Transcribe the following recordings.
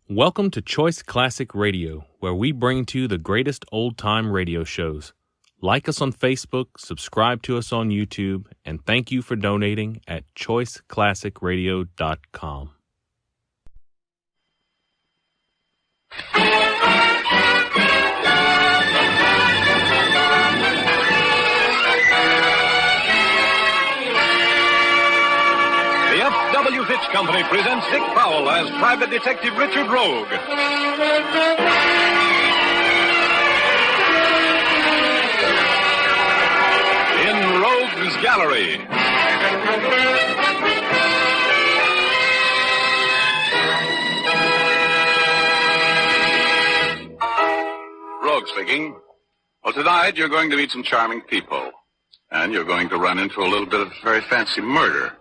Welcome to Choice Classic Radio, where we bring to you the greatest old-time radio shows. Like us on Facebook, subscribe to us on YouTube, and thank you for donating at choiceclassicradio.com. The Fitch Company presents Dick Powell as Private Detective Richard Rogue. In Rogue's Gallery. Rogue speaking. Well, tonight you're going to meet some charming people. And you're going to run into a little bit of very fancy murder.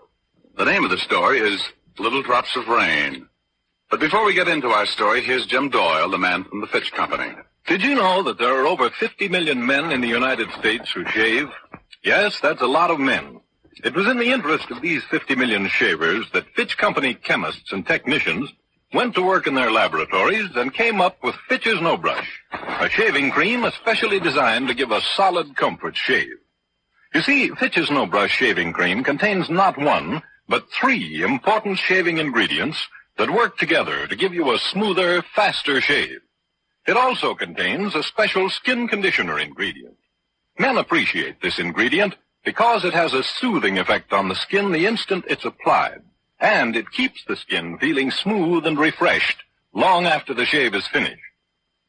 The name of the story is Little Drops of Rain. But before we get into our story, here's Jim Doyle, the man from the Fitch Company. Did you know that there are over 50 million men in the United States who shave? Yes, that's a lot of men. It was in the interest of these 50 million shavers that Fitch Company chemists and technicians went to work in their laboratories and came up with Fitch's No Brush, a shaving cream especially designed to give a solid comfort shave. You see, Fitch's No Brush shaving cream contains not one, but three important shaving ingredients that work together to give you a smoother, faster shave. It also contains a special skin conditioner ingredient. Men appreciate this ingredient because it has a soothing effect on the skin the instant it's applied, and it keeps the skin feeling smooth and refreshed long after the shave is finished.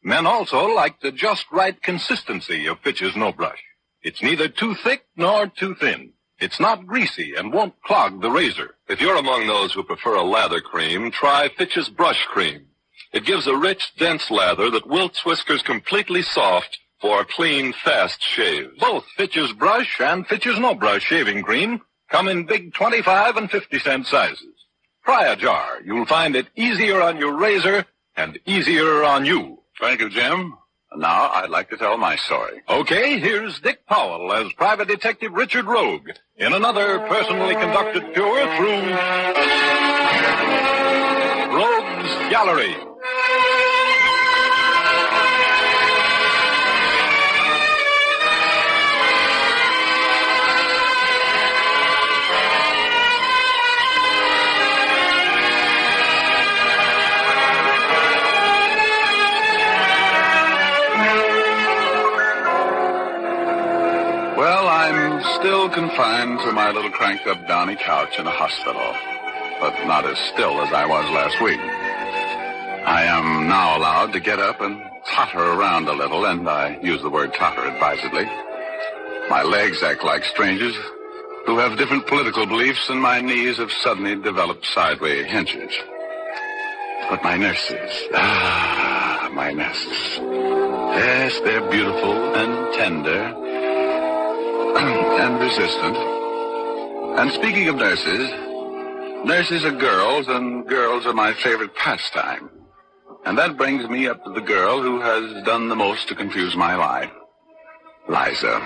Men also like the just right consistency of Fitch's No Brush. It's neither too thick nor too thin. It's not greasy and won't clog the razor. If you're among those who prefer a lather cream, try Fitch's Brush Cream. It gives a rich, dense lather that wilts whiskers completely soft for a clean, fast shave. Both Fitch's Brush and Fitch's No Brush shaving cream come in big 25 and 50-cent sizes. Try a jar. You'll find it easier on your razor and easier on you. Thank you, Jim. Now I'd like to tell my story. Okay, here's Dick Powell as Private Detective Richard Rogue in another personally conducted tour through Rogue's Gallery. Still confined to my little cranked-up downy couch in a hospital, but not as still as I was last week. I am now allowed to get up and totter around a little, and I use the word totter advisedly. My legs act like strangers who have different political beliefs, and my knees have suddenly developed sideways hinges. But my nurses, my nurses. Yes, they're beautiful and tender and resistant. And speaking of nurses, nurses are girls, and girls are my favorite pastime. And that brings me up to the girl who has done the most to confuse my life. Liza,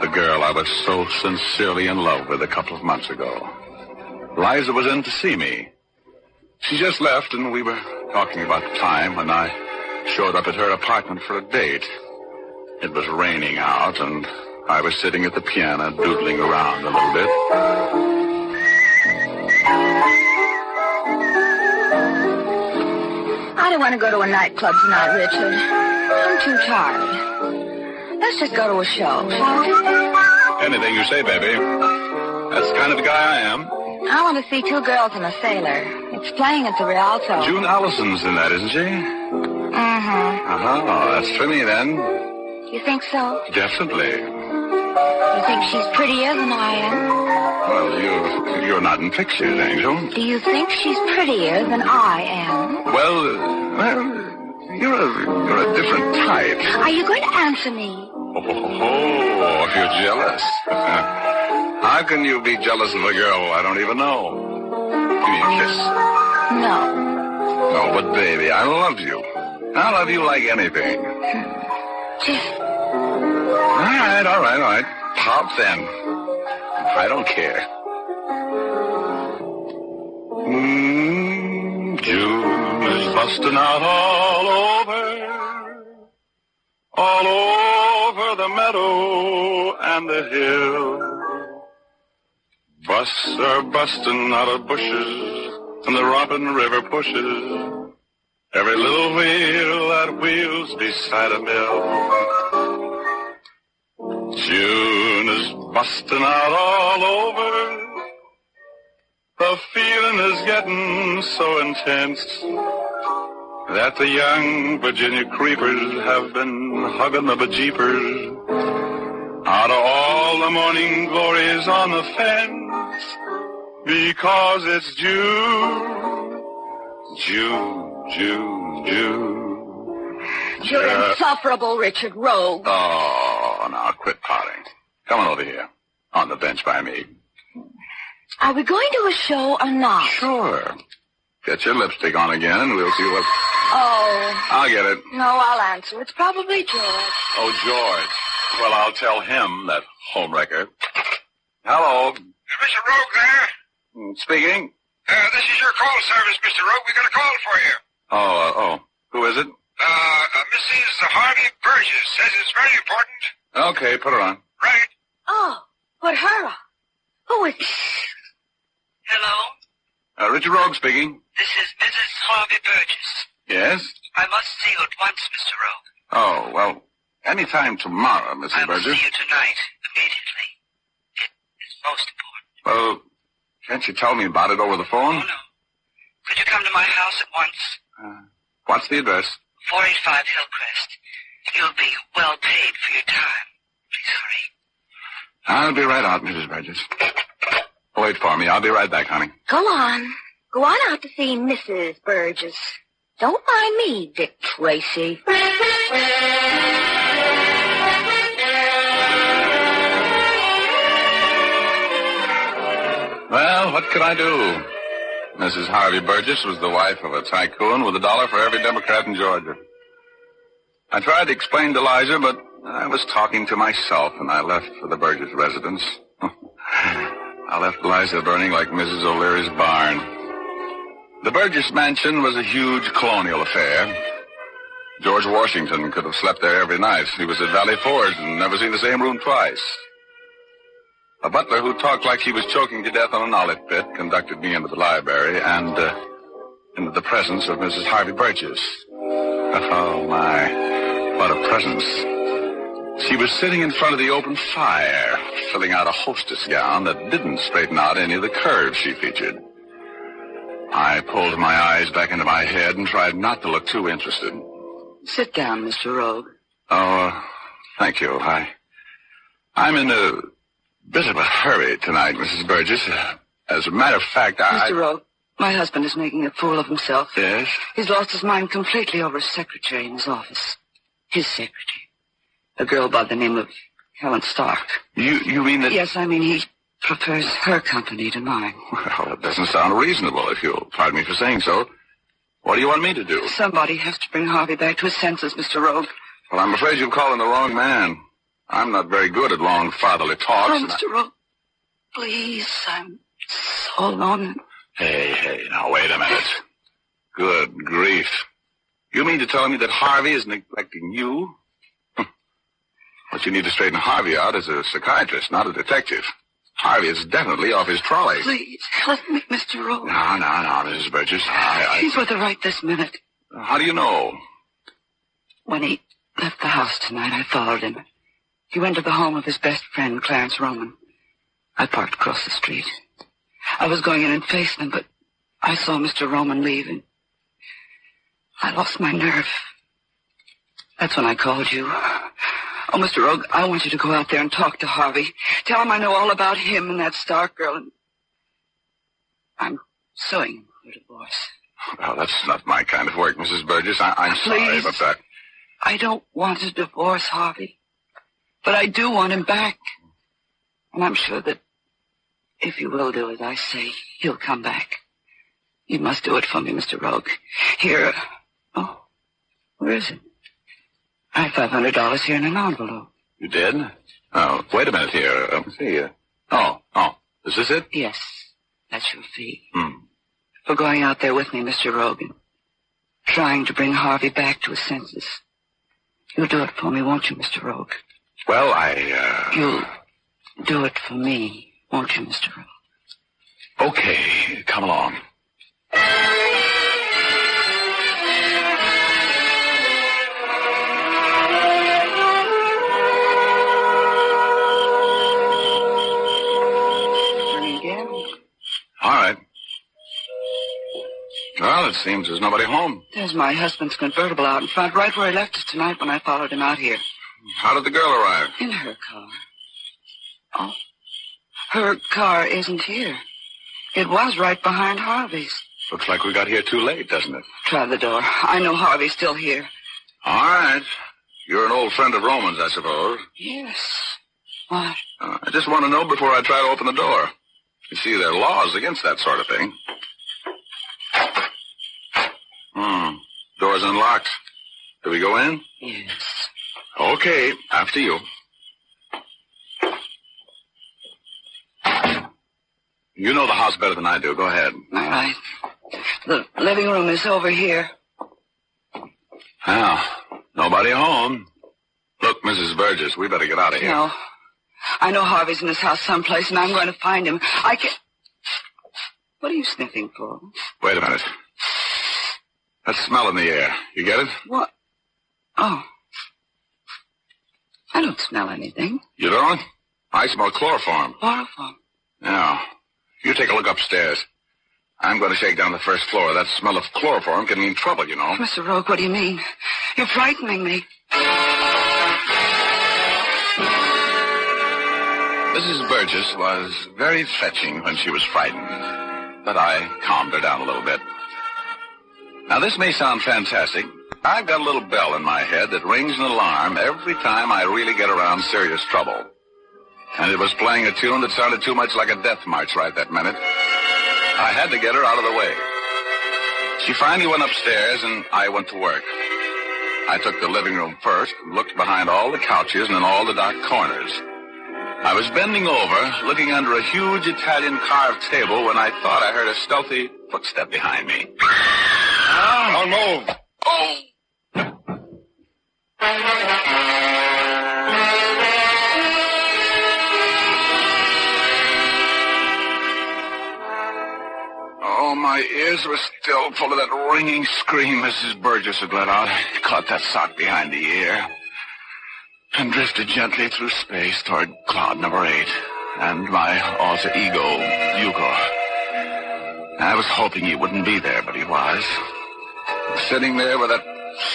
the girl I was so sincerely in love with a couple of months ago. Liza was in to see me. She just left, and we were talking about the time when I showed up at her apartment for a date. It was raining out, and I was sitting at the piano doodling around a little bit. I don't want to go to a nightclub tonight, Richard. I'm too tired. Let's just go to a show, shall we? Anything you say, baby. That's the kind of guy I am. I want to see Two Girls and a Sailor. It's playing at the Rialto. June Allison's in that, isn't she? That's for me, then. You think so? Definitely. You think she's prettier than I am? Well, you're not in pictures, Angel. Do you think she's prettier than I am? Well, you're a different type. Are you going to answer me? Oh, if you're jealous. How can you be jealous of a girl I don't even know? Give me a kiss. No. No, but baby, I love you. I love you like anything. Just... All right. Pop then. I don't care. June is busting out all over the meadow and the hill. Busts are busting out of bushes, and the Robin River pushes every little wheel that wheels beside a mill. June is busting out all over. The feeling is getting so intense that the young Virginia creepers have been hugging the bejeepers out of all the morning glories on the fence, because it's June. You're insufferable, Richard Rogue. Oh, now quit pouting. Come on over here, on the bench by me. Are we going to a show or not? Sure. Get your lipstick on again, and we'll see what... Oh. I'll get it. No, I'll answer. It's probably George. Oh, George. Well, I'll tell him, that homewrecker. Hello. Mr. Rogue there? Speaking. This is your call service, Mr. Rogue. We got a call for you. Oh. Who is it? Mrs. Harvey Burgess says it's very important. Okay, put her on. Right. Oh, put her on. Who is it? Hello? Richard Rogue speaking. This is Mrs. Harvey Burgess. Yes? I must see you at once, Mr. Rogue. Oh, well, any time tomorrow, Mrs. I will Burgess. see you tonight, immediately. It is most important. Well, can't you tell me about it over the phone? Oh, no. Could you come to my house at once? What's the address? 485 Hillcrest. You'll be well paid for your time. Please hurry. I'll be right out, Mrs. Burgess. Wait for me. I'll be right back, honey. Go on. Go on out to see Mrs. Burgess. Don't mind me, Dick Tracy. Well, what could I do? Mrs. Harvey Burgess was the wife of a tycoon with $1 for every Democrat in Georgia. I tried to explain to Liza, but I was talking to myself, and I left for the Burgess residence. I left Liza burning like Mrs. O'Leary's barn. The Burgess mansion was a huge colonial affair. George Washington could have slept there every night. He was at Valley Forge and never seen the same room twice. A butler who talked like he was choking to death on an olive pit conducted me into the library and into the presence of Mrs. Harvey Burgess. Oh, my, what a presence. She was sitting in front of the open fire, filling out a hostess gown that didn't straighten out any of the curves she featured. I pulled my eyes back into my head and tried not to look too interested. Sit down, Mr. Rogue. Oh, thank you. I'm in a bit of a hurry tonight, Mrs. Burgess. As a matter of fact, Mr. Rogue, my husband is making a fool of himself. Yes? He's lost his mind completely over his secretary in his office. His secretary. A girl by the name of Helen Stark. You mean that... Yes, I mean he prefers her company to mine. Well, that doesn't sound reasonable, if you'll pardon me for saying so. What do you want me to do? Somebody has to bring Harvey back to his senses, Mr. Rogue. Well, I'm afraid you've called on the wrong man. I'm not very good at long fatherly talks. Oh, Mr. Rogue, please, I'm so alone. Hey, now, wait a minute. Good grief. You mean to tell me that Harvey is neglecting you? What you need to straighten Harvey out is a psychiatrist, not a detective. Harvey is definitely off his trolley. Please, help me, Mr. Rogue. No, Mrs. Burgess. He's with her right this minute. How do you know? When he left the house tonight, I followed him. He went to the home of his best friend, Clarence Roman. I parked across the street. I was going in and facing him, but I saw Mr. Roman leave, and I lost my nerve. That's when I called you. Oh, Mr. Rogue, I want you to go out there and talk to Harvey. Tell him I know all about him and that Stark girl, and I'm suing him for divorce. Well, that's not my kind of work, Mrs. Burgess. I'm sorry about that. I don't want to divorce Harvey, but I do want him back. And I'm sure that if you will do as I say, he'll come back. You must do it for me, Mr. Rogue. Here. Oh, where is it? I have $500 here in an envelope. You did? Oh, wait a minute here. Let me see. Oh, is this it? Yes, that's your fee. For going out there with me, Mr. Rogan. trying to bring Harvey back to his senses. You'll do it for me, won't you, Mr. Rogue? Well, You'll do it for me, won't you, Mr. Rogue? Okay, come along. All right. Well, it seems there's nobody home. There's my husband's convertible out in front, right where he left us tonight when I followed him out here. How did the girl arrive? In her car. Oh, her car isn't here. It was right behind Harvey's. Looks like we got here too late, doesn't it? Try the door. I know Harvey's still here. All right. You're an old friend of Roman's, I suppose. Yes. What? I just want to know before I try to open the door. You see, there are laws against that sort of thing. Door's unlocked. Do we go in? Yes. Okay, after you. You know the house better than I do. Go ahead. All right. The living room is over here. Well, nobody home. Look, Mrs. Burgess, we better get out of here. No. I know Harvey's in this house someplace, and I'm going to find him. I can't... What are you sniffing for? Wait a minute. That smell in the air. You get it? What? Oh. I don't smell anything. You don't? I smell chloroform. Chloroform? Yeah. You take a look upstairs. I'm going to shake down the first floor. That smell of chloroform can mean trouble, you know. Mr. Rogue, what do you mean? You're frightening me. Mrs. Burgess was very fetching when she was frightened, but I calmed her down a little bit. Now, this may sound fantastic. I've got a little bell in my head that rings an alarm every time I really get around serious trouble. And it was playing a tune that sounded too much like a death march right that minute. I had to get her out of the way. She finally went upstairs, and I went to work. I took the living room first and looked behind all the couches and in all the dark corners. I was bending over, looking under a huge Italian carved table when I thought I heard a stealthy footstep behind me. Don't move. Oh! Oh, my ears were still full of that ringing scream Mrs. Burgess had let out. I caught that sock behind the ear and drifted gently through space toward cloud number 8 and my alter ego, Hugo. I was hoping he wouldn't be there, but he was. Sitting there with that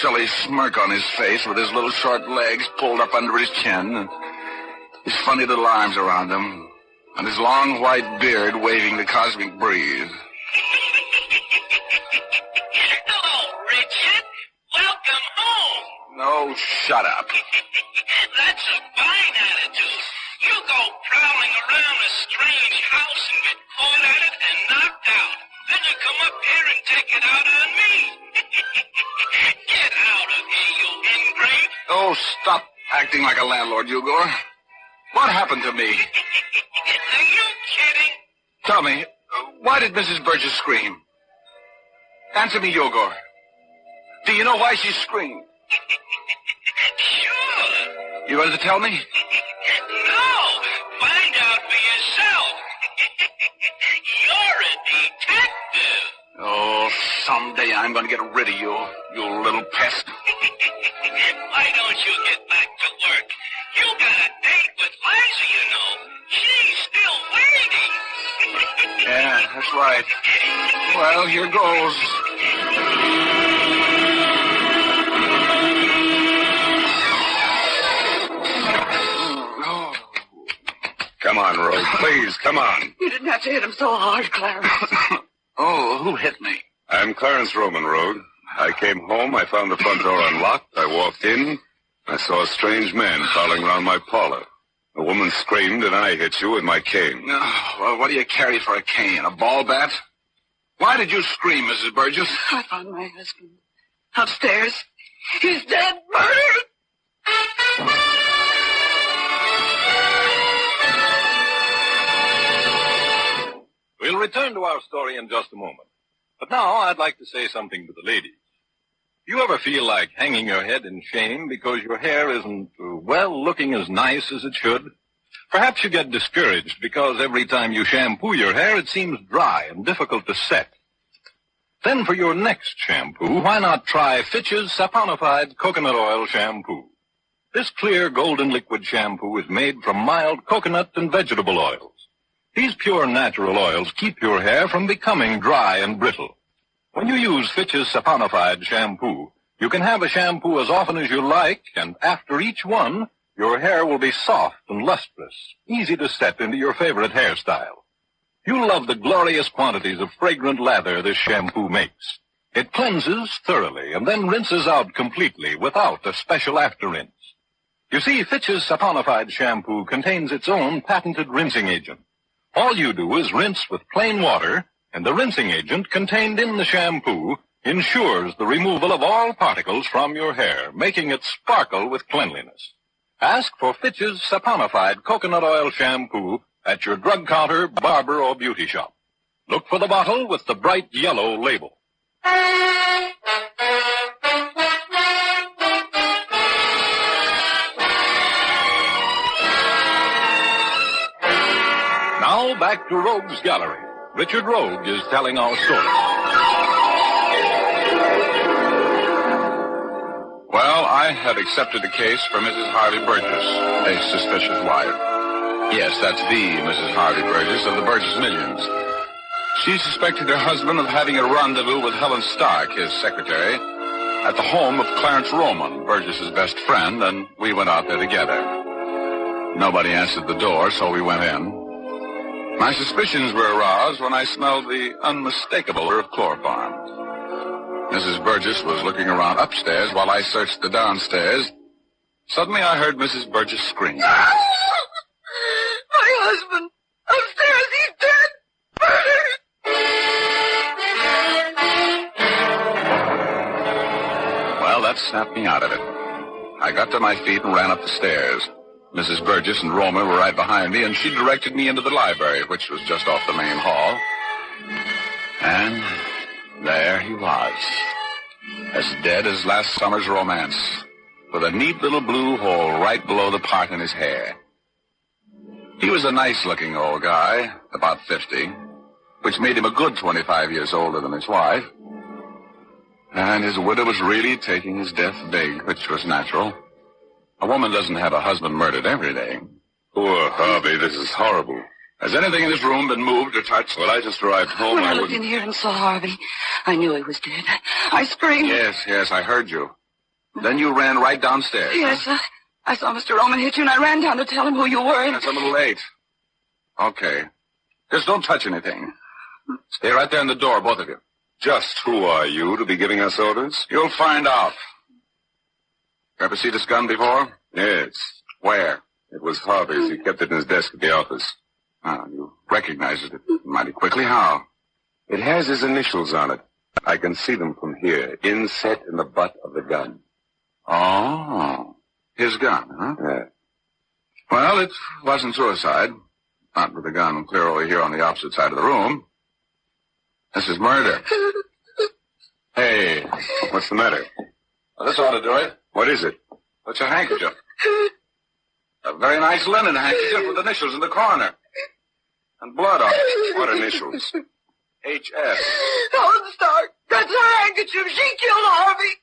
silly smirk on his face with his little short legs pulled up under his chin and his funny little arms around him and his long white beard waving the cosmic breeze. Hello, Richard. Welcome home. No, shut up. That's a fine attitude. You go prowling around a strange house and get caught at it and knocked out. Then you come up here and take it out on me. Get out of here, you ingrate. Oh, stop acting like a landlord, Hugo. What happened to me? Are you kidding? Tell me, why did Mrs. Burgess scream? Answer me, Hugo. Do you know why she screamed? Sure. You going to tell me? No. Find out for yourself. You're a detective. Oh, someday I'm going to get rid of you, you little pest. Why don't you get back to work? You got a date with Liza, you know. She's still waiting. Yeah, that's right. Well, here goes. Come on, Rogue. Please, come on. You didn't have to hit him so hard, Clarence. Oh, who hit me? I'm Clarence Roman, Rogue. I came home, I found the front door unlocked, I walked in, I saw a strange man prowling around my parlor. A woman screamed, and I hit you with my cane. Oh, well, what do you carry for a cane? A ball bat? Why did you scream, Mrs. Burgess? I found my husband upstairs. He's dead, murdered. We'll return to our story in just a moment. But now I'd like to say something to the ladies. You ever feel like hanging your head in shame because your hair isn't, looking as nice as it should? Perhaps you get discouraged because every time you shampoo your hair, it seems dry and difficult to set. Then for your next shampoo, why not try Fitch's saponified coconut oil shampoo? This clear golden liquid shampoo is made from mild coconut and vegetable oils. These pure natural oils keep your hair from becoming dry and brittle. When you use Fitch's saponified shampoo, you can have a shampoo as often as you like, and after each one, your hair will be soft and lustrous, easy to set into your favorite hairstyle. You'll love the glorious quantities of fragrant lather this shampoo makes. It cleanses thoroughly and then rinses out completely without a special after-rinse. You see, Fitch's saponified shampoo contains its own patented rinsing agent. All you do is rinse with plain water, and the rinsing agent contained in the shampoo ensures the removal of all particles from your hair, making it sparkle with cleanliness. Ask for Fitch's saponified coconut oil shampoo at your drug counter, barber, or beauty shop. Look for the bottle with the bright yellow label. Now back to Rogue's Gallery. Richard Rogue is telling our story. Well, I had accepted the case for Mrs. Harvey Burgess, a suspicious wife. Yes, that's the Mrs. Harvey Burgess of the Burgess Millions. She suspected her husband of having a rendezvous with Helen Stark, his secretary, at the home of Clarence Roman, Burgess's best friend, and we went out there together. Nobody answered the door, so we went in. My suspicions were aroused when I smelled the unmistakable odor of chloroform. Mrs. Burgess was looking around upstairs while I searched the downstairs. Suddenly I heard Mrs. Burgess scream. My husband! Upstairs, he's dead! Murdered! Well, that snapped me out of it. I got to my feet and ran up the stairs. Mrs. Burgess and Roma were right behind me, and she directed me into the library, which was just off the main hall. And there he was, as dead as last summer's romance, with a neat little blue hole right below the part in his hair. He was a nice-looking old guy, about 50, which made him a good 25 years older than his wife. And his widow was really taking his death big, which was natural. A woman doesn't have a husband murdered every day. Poor Harvey, this is horrible. Has anything in this room been moved or touched? Well, I just arrived home. When I looked in here and saw Harvey, I knew he was dead. I screamed. Yes, I heard you. Then you ran right downstairs. Yes, I saw Mr. Roman hit you, and I ran down to tell him who you were. That's a little late. Okay. Just don't touch anything. Stay right there in the door, both of you. Just who are you to be giving us orders? You'll find out. Ever see this gun before? Yes. Where? It was Harvey's. He kept it in his desk at the office. Oh, you recognized it mighty quickly. How? It has his initials on it. I can see them from here, inset in the butt of the gun. Oh, his gun, huh? Yeah. Well, it wasn't suicide. Not with the gun clear over here on the opposite side of the room. This is murder. Hey, what's the matter? Well, this ought to do it. What is it? What's a handkerchief? A very nice linen handkerchief with initials in the corner. And blood on it. What initials? H.S. Helen Stark, that's her handkerchief. She killed Harvey.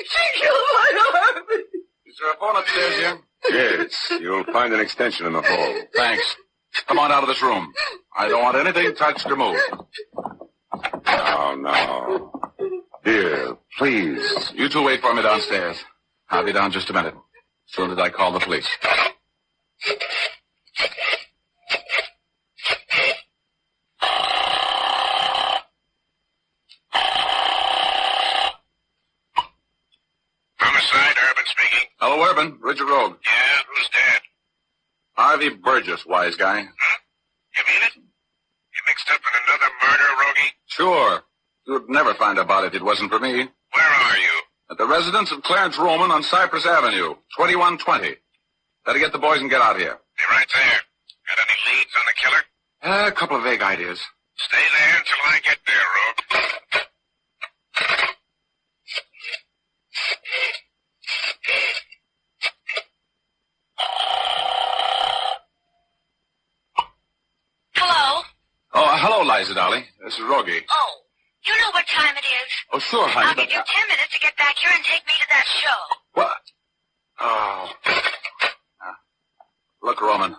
She killed my Harvey. Is there a phone upstairs here? Yes, you'll find an extension in the hall. Thanks. Come on out of this room. I don't want anything touched or moved. Now. Dear, please. You two wait for me downstairs. I'll be down just a minute. As soon as I call the police. Homicide, Urban speaking. Hello, Urban. Richard Rogue. Yeah, who's dead? Harvey Burgess, wise guy. Huh? You mean it? You mixed up in another murder, Rogie? Sure. You'd never find about it if it wasn't for me. Where are you? At the residence of Clarence Roman on Cypress Avenue, 2120. Better get the boys and get out here. Be right there. Got any leads on the killer? A couple of vague ideas. Stay there until I get there, Rogue. Eliza, Dolly. This is Rogie. Oh, you know what time it is? Oh, sure, honey. I'll give you 10 minutes to get back here and take me to that show. What? Oh. Look, Roman.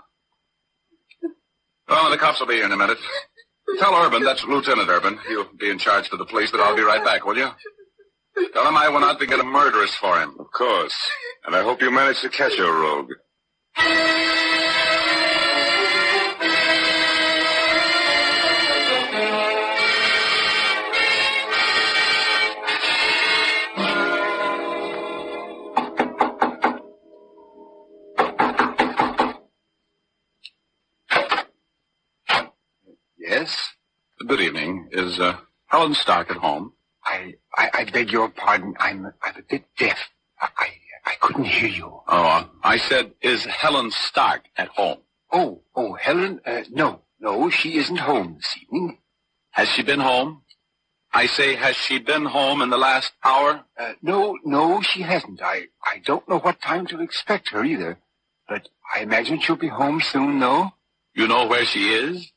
Well, the cops will be here in a minute. Tell Urban, that's Lieutenant Urban. He'll be in charge for the police, but I'll be right back, will you? Tell him I went out to get a murderess for him. Of course. And I hope you manage to catch your rogue. Yes? Good evening. Is Helen Stark at home? I beg your pardon. I'm a bit deaf. I couldn't hear you. Oh, I said, is Helen Stark at home? Oh, Helen? No, she isn't home this evening. Has she been home? I say, has she been home in the last hour? No, she hasn't. I don't know what time to expect her either. But I imagine she'll be home soon, though. You know where she is?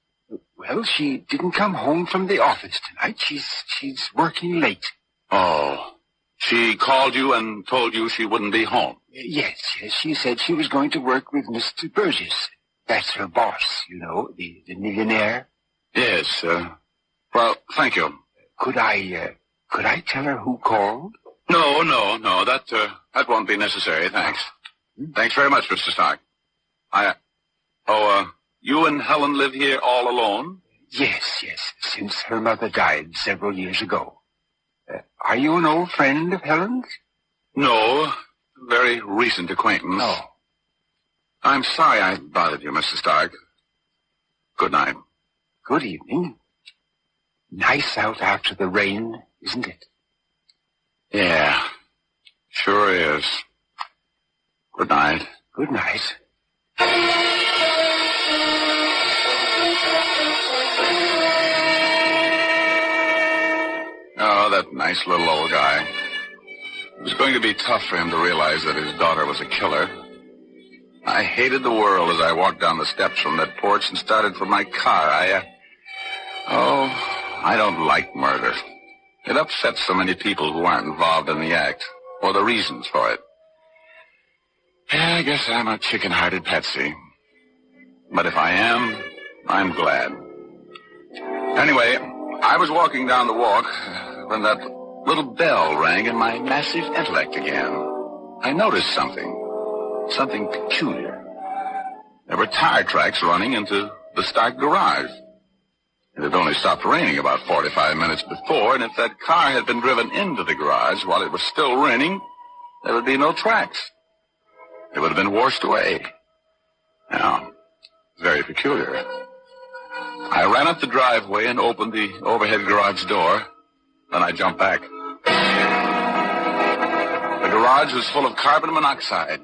Well, she didn't come home from the office tonight. She's working late. Oh. She called you and told you she wouldn't be home? Yes. She said she was going to work with Mr. Burgess. That's her boss, you know, the millionaire. Yes, well, thank you. Could I tell her who called? No, that won't be necessary, thanks. Thanks very much, Mr. Stark. You and Helen live here all alone? Yes, since her mother died several years ago. Are you an old friend of Helen's? No, very recent acquaintance. Oh. I'm sorry I bothered you, Mr. Stark. Good night. Good evening. Nice out after the rain, isn't it? Yeah, sure is. Good night. Good night. Oh, that nice little old guy. It was going to be tough for him to realize that his daughter was a killer. I hated the world as I walked down the steps from that porch and started for my car. I don't like murder. It upsets so many people who aren't involved in the act, or the reasons for it. Yeah, I guess I'm a chicken-hearted patsy. But if I am, I'm glad. Anyway, I was walking down the walk when that little bell rang in my massive intellect again. I noticed something peculiar. There were tire tracks running into the Stark garage. It had only stopped raining about 45 minutes before, and if that car had been driven into the garage while it was still raining, there would be no tracks. It would have been washed away. Now, very peculiar. I ran up the driveway and opened the overhead garage door. Then I jumped back. The garage was full of carbon monoxide.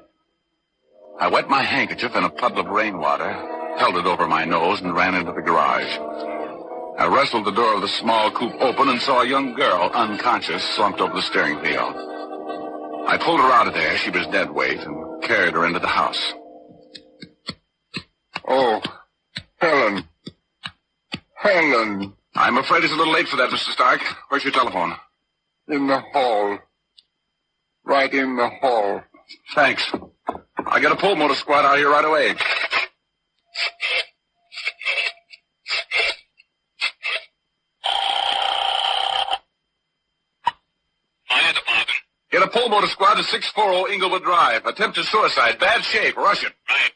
I wet my handkerchief in a puddle of rainwater, held it over my nose, and ran into the garage. I wrestled the door of the small coupe open and saw a young girl, unconscious, slumped over the steering wheel. I pulled her out of there. She was dead weight, and carried her into the house. Oh, Helen. I'm afraid it's a little late for that, Mr. Stark. Where's your telephone? In the hall. Right in the hall. Thanks. I'll get a pull motor squad out here right away. Fire department. Get a pull motor squad to 640 Inglewood Drive. Attempted suicide. Bad shape. Rush it. Right.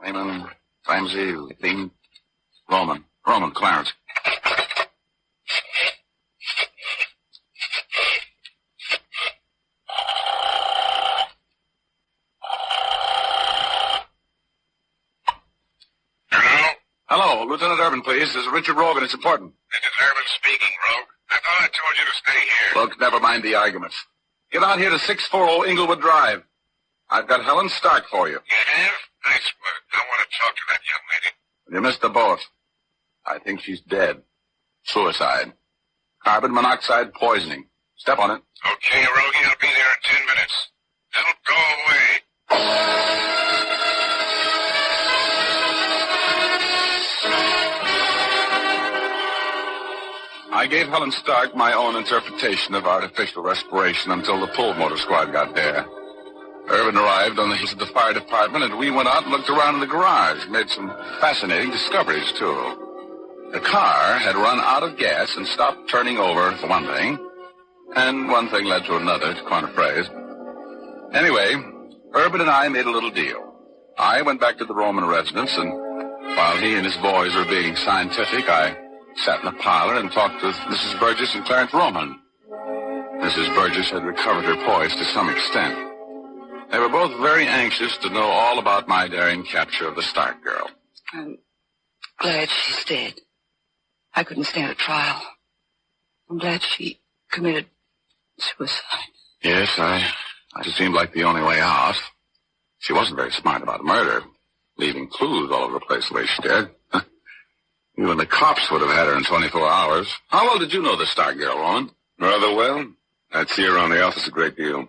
Raymond, Ramsey, Dean, Roman, Clarence. Hello, Lieutenant Urban, please. This is Richard Rogan. It's important. This is Urban speaking, Rogue. I thought I told you to stay here. Look, never mind the arguments. Get out here to 640 Inglewood Drive. I've got Helen Stark for you. You have? Nice work. I want to talk to that young lady. You missed the boat. I think she's dead. Suicide. Carbon monoxide poisoning. Step on it. Okay, Rogie, I'll be there in 10 minutes. Don't go away. I gave Helen Stark my own interpretation of artificial respiration until the pull motor squad got there. Irvin arrived on the heels of the fire department, and we went out and looked around in the garage, made some fascinating discoveries, too. The car had run out of gas and stopped turning over, for one thing, and one thing led to another, to coin a phrase. Anyway, Irvin and I made a little deal. I went back to the Roman residence, and while he and his boys were being scientific, I sat in the parlor and talked with Mrs. Burgess and Clarence Roman. Mrs. Burgess had recovered her poise to some extent. They were both very anxious to know all about my daring capture of the Stark girl. I'm glad she's dead. I couldn't stand a trial. I'm glad she committed suicide. Yes, it seemed like the only way out. She wasn't very smart about murder, leaving clues all over the place the way she did. Even the cops would have had her in 24 hours. How well did you know the Stark girl, Roman? Rather well. I'd see her around the office a great deal.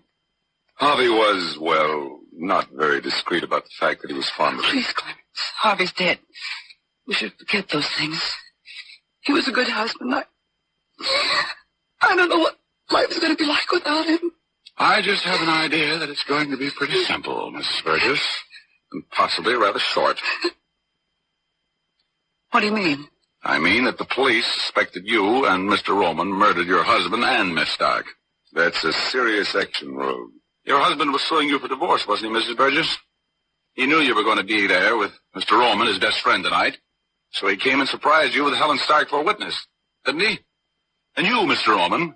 Harvey was, well, not very discreet about the fact that he was fond of her. Please, Clarence. Harvey's dead. We should forget those things. He was a good husband. I don't know what life is going to be like without him. I just have an idea that it's going to be pretty simple, Mrs. Burgess, and possibly rather short. What do you mean? I mean that the police suspected you and Mr. Roman murdered your husband and Miss Stark. That's a serious action, Rogue. Your husband was suing you for divorce, wasn't he, Mrs. Burgess? He knew you were going to be there with Mr. Roman, his best friend, tonight. So he came and surprised you with Helen Stark for a witness, didn't he? And you, Mr. Roman,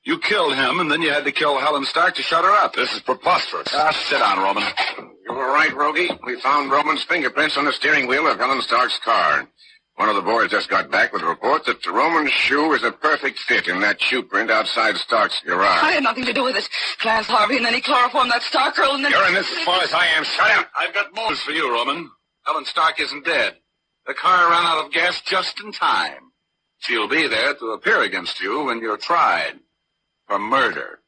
you killed him, and then you had to kill Helen Stark to shut her up. This is preposterous. Sit down, Roman. You were right, Rogie. We found Roman's fingerprints on the steering wheel of Helen Stark's car. One of the boys just got back with a report that Roman's shoe is a perfect fit in that shoe print outside Stark's garage. I had nothing to do with it. Clarence Harvey, and then he chloroformed that Stark girl, and then... You're in this as far as I am. Shut up. I've got more news for you, Roman. Helen Stark isn't dead. The car ran out of gas just in time. She'll be there to appear against you when you're tried for murder.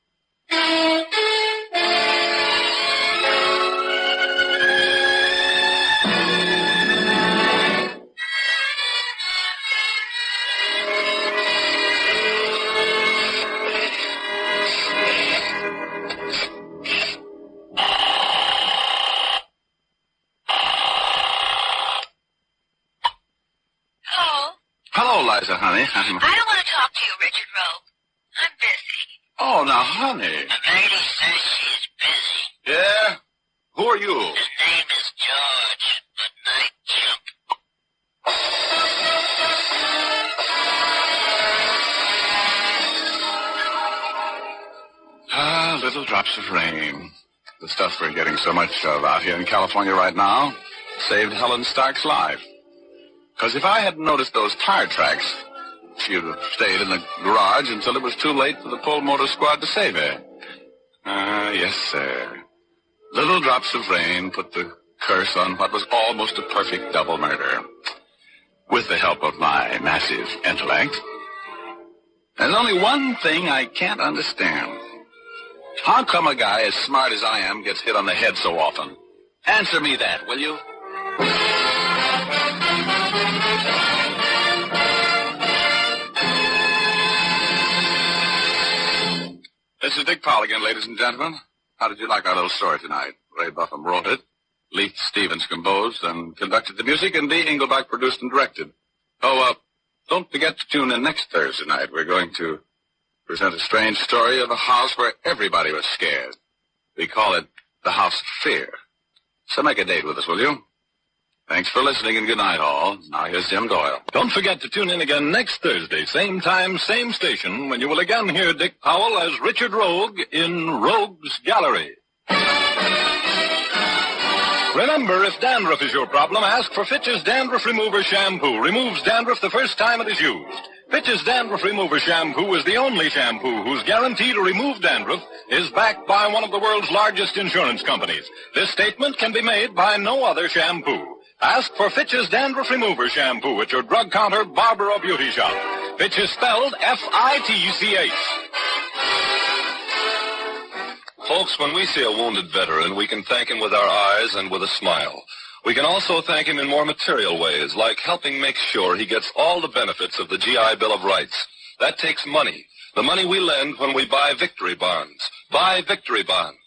Hello, Liza, honey. I don't want to talk to you, Richard Rogue. I'm busy. Oh, now, honey. The lady says she's busy. Yeah? Who are you? His name is George, the night chimp. Little drops of rain. The stuff we're getting so much of out here in California right now saved Helen Stark's life. Because if I hadn't noticed those tire tracks, she'd have stayed in the garage until it was too late for the pull motor squad to save her. Yes, sir. Little drops of rain put the curse on what was almost a perfect double murder. With the help of my massive intellect. There's only one thing I can't understand. How come a guy as smart as I am gets hit on the head so often? Answer me that, will you? This is Dick Powell again, ladies and gentlemen. How did you like our little story tonight? Ray Buffum wrote it, Leith Stevens composed and conducted the music, and Dee Engelbach produced and directed. Oh, don't forget to tune in next Thursday night. We're going to present a strange story of a house where everybody was scared. We call it The House of Fear. So make a date with us, will you? Thanks for listening, and good night, all. Now here's Jim Doyle. Don't forget to tune in again next Thursday, same time, same station, when you will again hear Dick Powell as Richard Rogue in Rogue's Gallery. Remember, if dandruff is your problem, ask for Fitch's Dandruff Remover Shampoo. Removes dandruff the first time it is used. Fitch's Dandruff Remover Shampoo is the only shampoo whose guarantee to remove dandruff is backed by one of the world's largest insurance companies. This statement can be made by no other shampoo. Ask for Fitch's Dandruff Remover Shampoo at your drug counter, barber, or beauty shop. Fitch is spelled F-I-T-C-H. Folks, when we see a wounded veteran, we can thank him with our eyes and with a smile. We can also thank him in more material ways, like helping make sure he gets all the benefits of the GI Bill of Rights. That takes money. The money we lend when we buy victory bonds. Buy victory bonds.